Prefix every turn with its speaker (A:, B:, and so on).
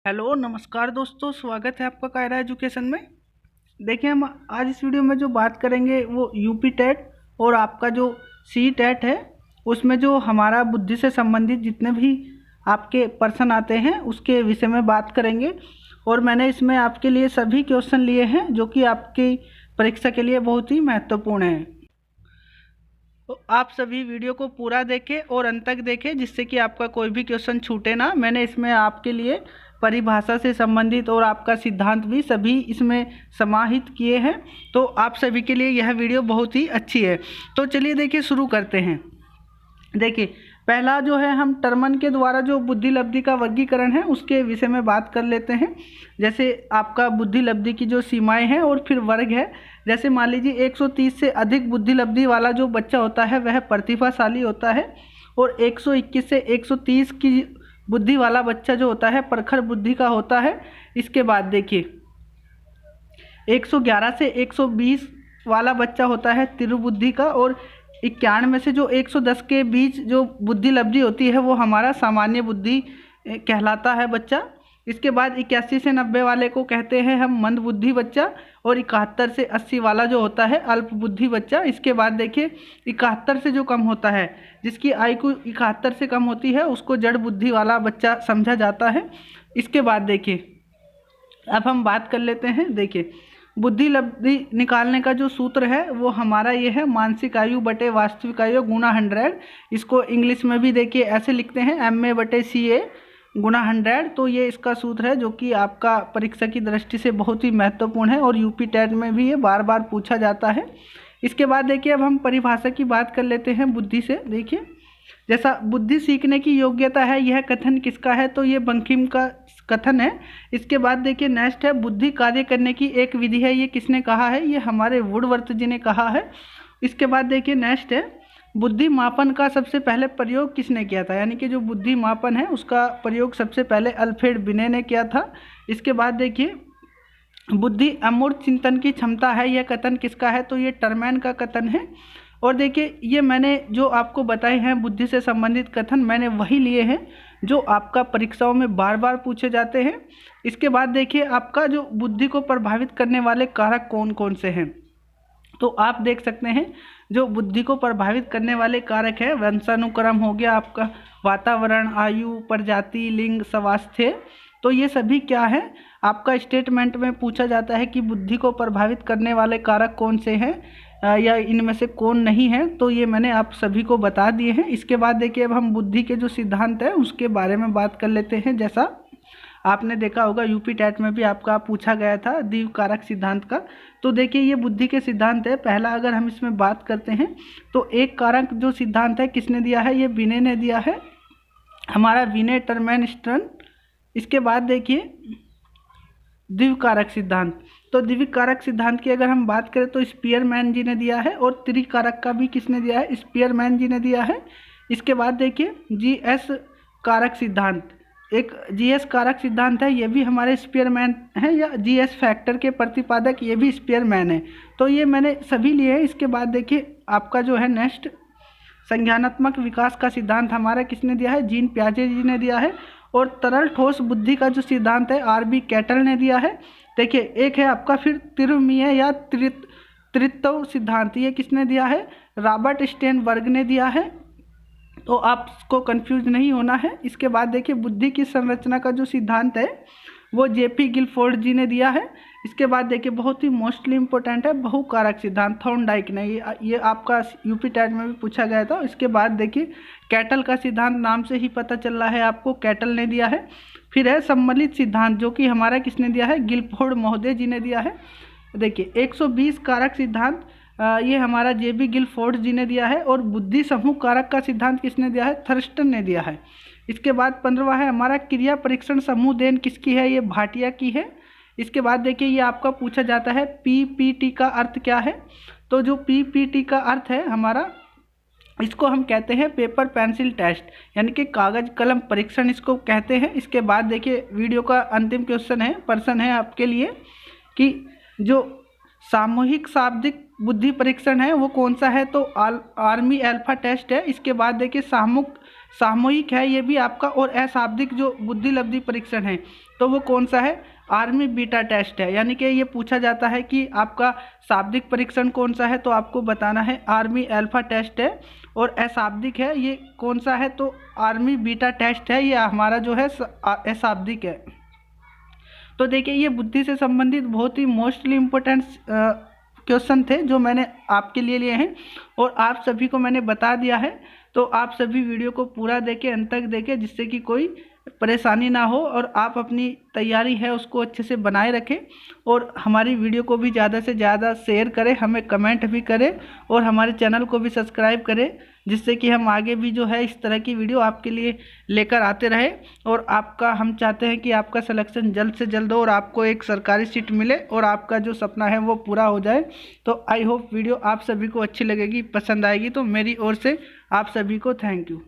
A: Hello नमस्कार दोस्तों, स्वागत है आपका कायरा एजुकेशन में। देखिए, हम आज इस वीडियो में जो बात करेंगे वो यूपी टेट और आपका जो सी टेट है उसमें जो हमारा बुद्धि से संबंधित जितने भी आपके प्रश्न आते हैं उसके विषय में बात करेंगे। और मैंने इसमें आपके लिए सभी क्वेश्चन लिए हैं जो कि आपकी परीक्षा के लिए बहुत ही महत्वपूर्ण हैं। तो आप सभी वीडियो को पूरा देखें और अंत तक देखें जिससे कि आपका कोई भी क्वेश्चन छूटे ना। मैंने इसमें आपके लिए परिभाषा से संबंधित और आपका सिद्धांत भी सभी इसमें समाहित किए हैं, तो आप सभी के लिए यह वीडियो बहुत ही अच्छी है। तो चलिए देखिए, शुरू करते हैं। देखिए, पहला जो है हम टर्मन के द्वारा जो बुद्धि लब्धि का वर्गीकरण है उसके विषय में बात कर लेते हैं। जैसे आपका बुद्धि लब्धि की जो सीमाएं हैं और फिर वर्ग है। जैसे मान लीजिए 130 से अधिक बुद्धि लब्धि वाला जो बच्चा होता है वह प्रतिभाशाली होता है, और 121 से 130 की बुद्धि वाला बच्चा जो होता है प्रखर बुद्धि का होता है। इसके बाद देखिए 111 से 120 वाला बच्चा होता है तीव्र बुद्धि का, और 91 से जो 110 के बीच जो बुद्धि लब्धि होती है वो हमारा सामान्य बुद्धि कहलाता है बच्चा। इसके बाद 81 से 90 वाले को कहते हैं हम मंद बुद्धि बच्चा, और 71 से 80 वाला जो होता है अल्प बुद्धि बच्चा। इसके बाद देखिए 71 से जो कम होता है, जिसकी आयु 71 से कम होती है, उसको जड़ बुद्धि वाला बच्चा समझा जाता है। इसके बाद देखिए अब हम बात कर लेते हैं। देखिए, बुद्धि लब्धि निकालने का जो सूत्र है वो हमारा ये है, मानसिक आयु बटे वास्तविक आयु गुना 100। इसको इंग्लिश में भी देखिए ऐसे लिखते हैं, MA बटे CA गुना 100। तो ये इसका सूत्र है जो कि आपका परीक्षा की दृष्टि से बहुत ही महत्वपूर्ण है और यूपी टेट में भी ये बार बार पूछा जाता है। इसके बाद देखिए अब हम परिभाषा की बात कर लेते हैं बुद्धि से। देखिए, जैसा बुद्धि सीखने की योग्यता है, यह कथन किसका है, तो ये बंकिम का कथन है। इसके बाद देखिए नेक्स्ट है, बुद्धि कार्य करने की एक विधि है, ये किसने कहा है, ये हमारे वुडवर्थ जी ने कहा है। इसके बाद देखिए नेक्स्ट है, बुद्धि मापन का सबसे पहले प्रयोग किसने किया था, यानी कि जो बुद्धि मापन है उसका प्रयोग सबसे पहले अल्फ्रेड बिने ने किया था। इसके बाद देखिए बुद्धि अमूर्त चिंतन की क्षमता है, यह कथन किसका है, तो ये टर्मैन का कथन है। और देखिए ये मैंने जो आपको बताए हैं बुद्धि से संबंधित कथन, मैंने वही लिए हैं जो आपका परीक्षाओं में बार बार पूछे जाते हैं। इसके बाद देखिए आपका जो बुद्धि को प्रभावित करने वाले कारक कौन कौन से हैं, तो आप देख सकते हैं जो बुद्धि को प्रभावित करने वाले कारक है, वंशानुक्रम हो गया आपका, वातावरण, आयु, प्रजाति, लिंग, स्वास्थ्य। तो ये सभी क्या है, आपका स्टेटमेंट में पूछा जाता है कि बुद्धि को प्रभावित करने वाले कारक कौन से हैं या इनमें से कौन नहीं है, तो ये मैंने आप सभी को बता दिए हैं। इसके बाद देखिए अब हम बुद्धि के जो सिद्धांत है उसके बारे में बात कर लेते हैं। जैसा आपने देखा होगा यूपी टेट में भी आपका पूछा गया था द्विव कारक सिद्धांत का। तो देखिए ये बुद्धि के सिद्धांत है। पहला अगर हम इसमें बात करते हैं तो एक कारक जो सिद्धांत है किसने दिया है, ये विनय ने दिया है, हमारा विनय टर्मैन स्टर्न। इसके बाद देखिए द्विव कारक सिद्धांत, तो द्विव कारक सिद्धांत की अगर हम बात करें तो स्पीयरमैन जी ने दिया है, और त्रिकारक का भी किसने दिया है, स्पीयरमैन जी ने दिया है। इसके बाद देखिए GS कारक सिद्धांत, एक GS कारक सिद्धांत है, ये भी हमारे स्पीयरमैन है, या GS फैक्टर के प्रतिपादक ये भी स्पीयरमैन है। तो ये मैंने सभी लिए हैं। इसके बाद देखिए आपका जो है नेक्स्ट संज्ञानात्मक विकास का सिद्धांत हमारा किसने दिया है, जीन पियाजे जी ने दिया है। और तरल ठोस बुद्धि का जो सिद्धांत है RB कैटल ने दिया है। देखिए एक है आपका फिर त्रिमीय या त्रित्व सिद्धांत, ये किसने दिया है, रॉबर्ट स्टेनबर्ग ने दिया है। तो आपको कंफ्यूज नहीं होना है। इसके बाद देखिए बुद्धि की संरचना का जो सिद्धांत है वो JP गिलफोर्ड जी ने दिया है। इसके बाद देखिए बहुत ही मोस्टली इंपॉर्टेंट है बहुकारक सिद्धांत, थॉर्नडाइक ने, ये आपका यूपी टेट में भी पूछा गया था। इसके बाद देखिए कैटल का सिद्धांत, नाम से ही पता चल रहा है आपको, कैटल ने दिया है। फिर है सम्मिलित सिद्धांत जो कि हमारा किसने दिया है, गिलफोर्ड महोदय जी ने दिया है। देखिए 120 कारक सिद्धांत ये हमारा JB गिलफोर्ड जी ने दिया है। और बुद्धि समूह कारक का सिद्धांत किसने दिया है, थर्स्टन ने दिया है। इसके बाद 15वां है हमारा क्रिया परीक्षण समूह देन किसकी है, ये भाटिया की है। इसके बाद देखिए ये आपका पूछा जाता है PPT का अर्थ क्या है, तो जो PPT का अर्थ है हमारा, इसको हम कहते हैं पेपर पेंसिल टेस्ट, यानी कि कागज कलम परीक्षण इसको कहते हैं। इसके बाद देखिए वीडियो का अंतिम क्वेश्चन है, प्रश्न है आपके लिए कि जो सामूहिक शाब्दिक बुद्धि परीक्षण है वो कौन सा है, तो आर्मी अल्फा टेस्ट है। इसके बाद देखिए सामूहिक है ये भी आपका, और अशाब्दिक जो बुद्धि लब्धि परीक्षण है तो वो कौन सा है, आर्मी बीटा टेस्ट है। यानी कि ये पूछा जाता है कि आपका शाब्दिक परीक्षण कौन सा है, तो आपको बताना है आर्मी अल्फा टेस्ट है, और अशाब्दिक है ये कौन सा है, तो आर्मी बीटा टेस्ट है, ये हमारा जो है अशाब्दिक है। तो देखिए ये बुद्धि से संबंधित बहुत ही मोस्टली इम्पोर्टेंट क्वेश्चन थे जो मैंने आपके लिए लिए हैं और आप सभी को मैंने बता दिया है। तो आप सभी वीडियो को पूरा देखें, अंत तक देखें, जिससे कि कोई परेशानी ना हो और आप अपनी तैयारी है उसको अच्छे से बनाए रखें, और हमारी वीडियो को भी ज़्यादा से ज़्यादा शेयर करें, हमें कमेंट भी करें और हमारे चैनल को भी सब्सक्राइब करें, जिससे कि हम आगे भी जो है इस तरह की वीडियो आपके लिए लेकर आते रहे। और आपका हम चाहते हैं कि आपका सिलेक्शन जल्द से जल्द हो और आपको एक सरकारी सीट मिले और आपका जो सपना है वो पूरा हो जाए। तो आई होप वीडियो आप सभी को अच्छी लगेगी, पसंद आएगी। तो मेरी ओर से आप सभी को थैंक यू।